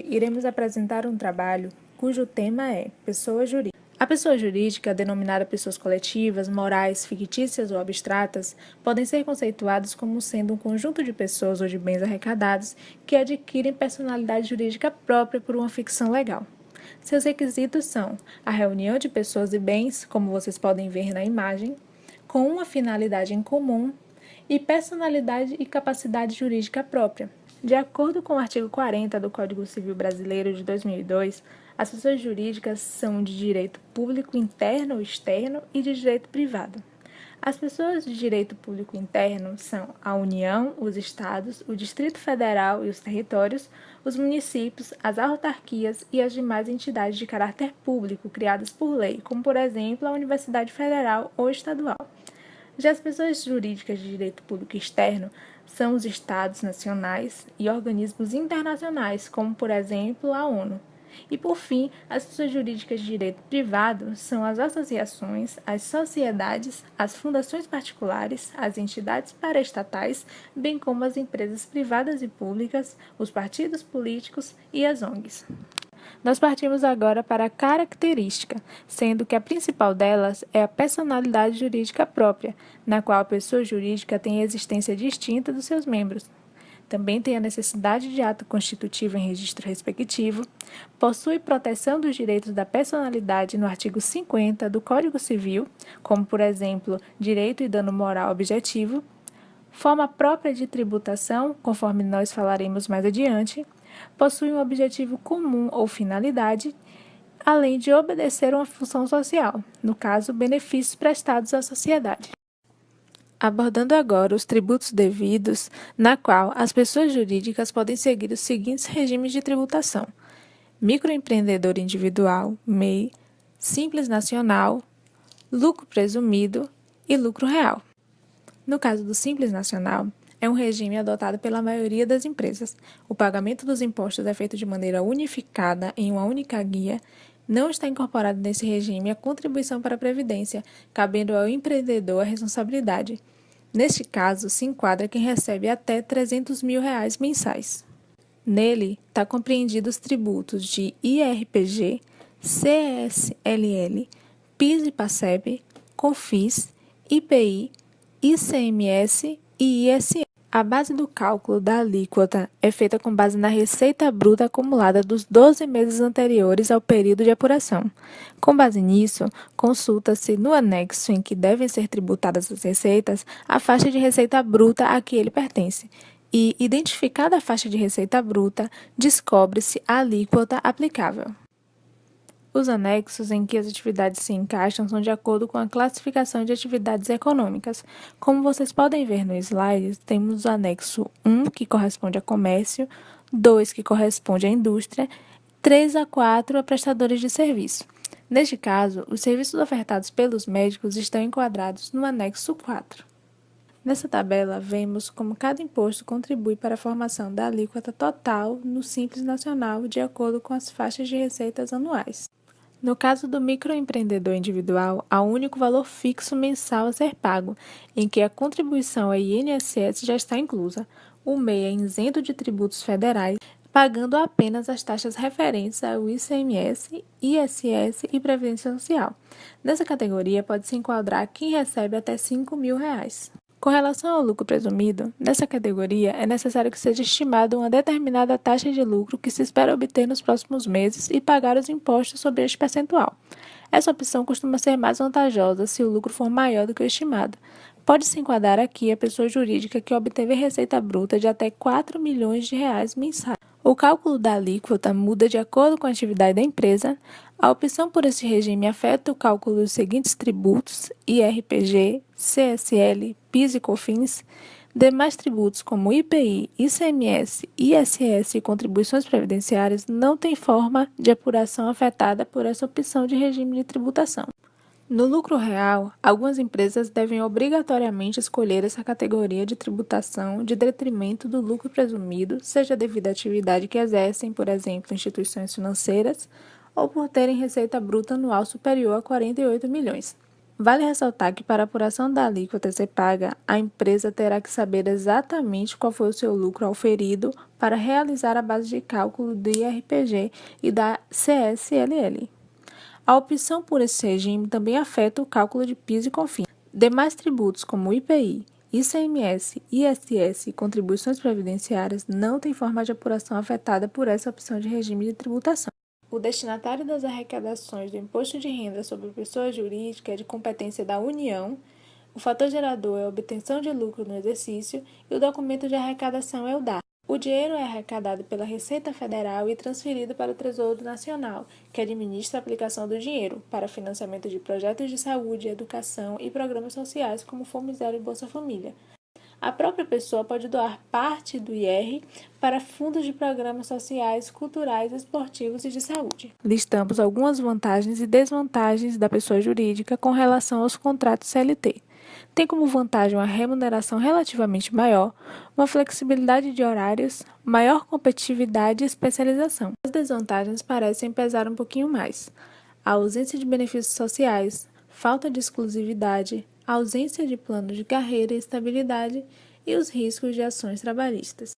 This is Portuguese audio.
Iremos apresentar um trabalho cujo tema é pessoa jurídica. A pessoa jurídica, denominada pessoas coletivas, morais, fictícias ou abstratas, podem ser conceituadas como sendo um conjunto de pessoas ou de bens arrecadados que adquirem personalidade jurídica própria por uma ficção legal. Seus requisitos são a reunião de pessoas e bens, como vocês podem ver na imagem, com uma finalidade em comum e personalidade e capacidade jurídica própria. De acordo com o artigo 40 do Código Civil Brasileiro de 2002, as pessoas jurídicas são de direito público interno ou externo e de direito privado. As pessoas de direito público interno são a União, os Estados, o Distrito Federal e os territórios, os municípios, as autarquias e as demais entidades de caráter público criadas por lei, como, por exemplo, a Universidade Federal ou Estadual. Já as pessoas jurídicas de direito público externo são os Estados nacionais e organismos internacionais, como, por exemplo, a ONU. E, por fim, as pessoas jurídicas de direito privado são as associações, as sociedades, as fundações particulares, as entidades paraestatais, bem como as empresas privadas e públicas, os partidos políticos e as ONGs. Nós partimos agora para a característica, sendo que a principal delas é a personalidade jurídica própria, na qual a pessoa jurídica tem a existência distinta dos seus membros. Também tem a necessidade de ato constitutivo em registro respectivo, possui proteção dos direitos da personalidade no artigo 50 do Código Civil, como, por exemplo, direito e dano moral objetivo, forma própria de tributação, conforme nós falaremos mais adiante, possui um objetivo comum ou finalidade, além de obedecer uma função social, no caso, benefícios prestados à sociedade. Abordando agora os tributos devidos, na qual as pessoas jurídicas podem seguir os seguintes regimes de tributação: microempreendedor individual, MEI, simples nacional, lucro presumido e lucro real. No caso do Simples Nacional, é um regime adotado pela maioria das empresas. O pagamento dos impostos é feito de maneira unificada em uma única guia. Não está incorporado nesse regime a contribuição para a Previdência, cabendo ao empreendedor a responsabilidade. Neste caso, se enquadra quem recebe até R$300 mil mensais. Nele, está compreendido os tributos de IRPG, CSLL, PIS e PASEB, CONFIS, IPI, ICMS e ISS. A base do cálculo da alíquota é feita com base na receita bruta acumulada dos 12 meses anteriores ao período de apuração. Com base nisso, consulta-se no anexo em que devem ser tributadas as receitas a faixa de receita bruta a que ele pertence. E, identificada a faixa de receita bruta, descobre-se a alíquota aplicável. Os anexos em que as atividades se encaixam são de acordo com a classificação de atividades econômicas. Como vocês podem ver no slide, temos o anexo 1, que corresponde a comércio, 2, que corresponde à indústria, 3 a 4 a prestadores de serviço. Neste caso, os serviços ofertados pelos médicos estão enquadrados no anexo 4. Nessa tabela, vemos como cada imposto contribui para a formação da alíquota total no Simples Nacional de acordo com as faixas de receitas anuais. No caso do microempreendedor individual, há um único valor fixo mensal a ser pago, em que a contribuição ao INSS já está inclusa. O MEI é isento de tributos federais, pagando apenas as taxas referentes ao ICMS, ISS e Previdência Social. Nessa categoria, pode-se enquadrar quem recebe até R$5 mil. Com relação ao lucro presumido, nessa categoria é necessário que seja estimada uma determinada taxa de lucro que se espera obter nos próximos meses e pagar os impostos sobre este percentual. Essa opção costuma ser mais vantajosa se o lucro for maior do que o estimado. Pode-se enquadrar aqui a pessoa jurídica que obteve receita bruta de até R$4 milhões mensais. O cálculo da alíquota muda de acordo com a atividade da empresa. A opção por esse regime afeta o cálculo dos seguintes tributos: IRPG, CSL, PIS e COFINS. Demais tributos como IPI, ICMS, ISS e contribuições previdenciárias não têm forma de apuração afetada por essa opção de regime de tributação. No lucro real, algumas empresas devem obrigatoriamente escolher essa categoria de tributação de detrimento do lucro presumido, seja devido à atividade que exercem, por exemplo, instituições financeiras, ou por terem receita bruta anual superior a 48 milhões. Vale ressaltar que para a apuração da alíquota a ser paga, a empresa terá que saber exatamente qual foi o seu lucro auferido para realizar a base de cálculo do IRPG e da CSLL. A opção por esse regime também afeta o cálculo de PIS e COFINS. Demais tributos como IPI, ICMS, ISS e contribuições previdenciárias não têm forma de apuração afetada por essa opção de regime de tributação. O destinatário das arrecadações do Imposto de Renda sobre Pessoa Jurídica é de competência da União, o fator gerador é a obtenção de lucro no exercício e o documento de arrecadação é o DAR. O dinheiro é arrecadado pela Receita Federal e transferido para o Tesouro Nacional, que administra a aplicação do dinheiro para financiamento de projetos de saúde, educação e programas sociais como Fome Zero e Bolsa Família. A própria pessoa pode doar parte do IR para fundos de programas sociais, culturais, esportivos e de saúde. Listamos algumas vantagens e desvantagens da pessoa jurídica com relação aos contratos CLT. Tem como vantagem uma remuneração relativamente maior, uma flexibilidade de horários, maior competitividade e especialização. As desvantagens parecem pesar um pouquinho mais. A ausência de benefícios sociais, falta de exclusividade, ausência de plano de carreira e estabilidade e os riscos de ações trabalhistas.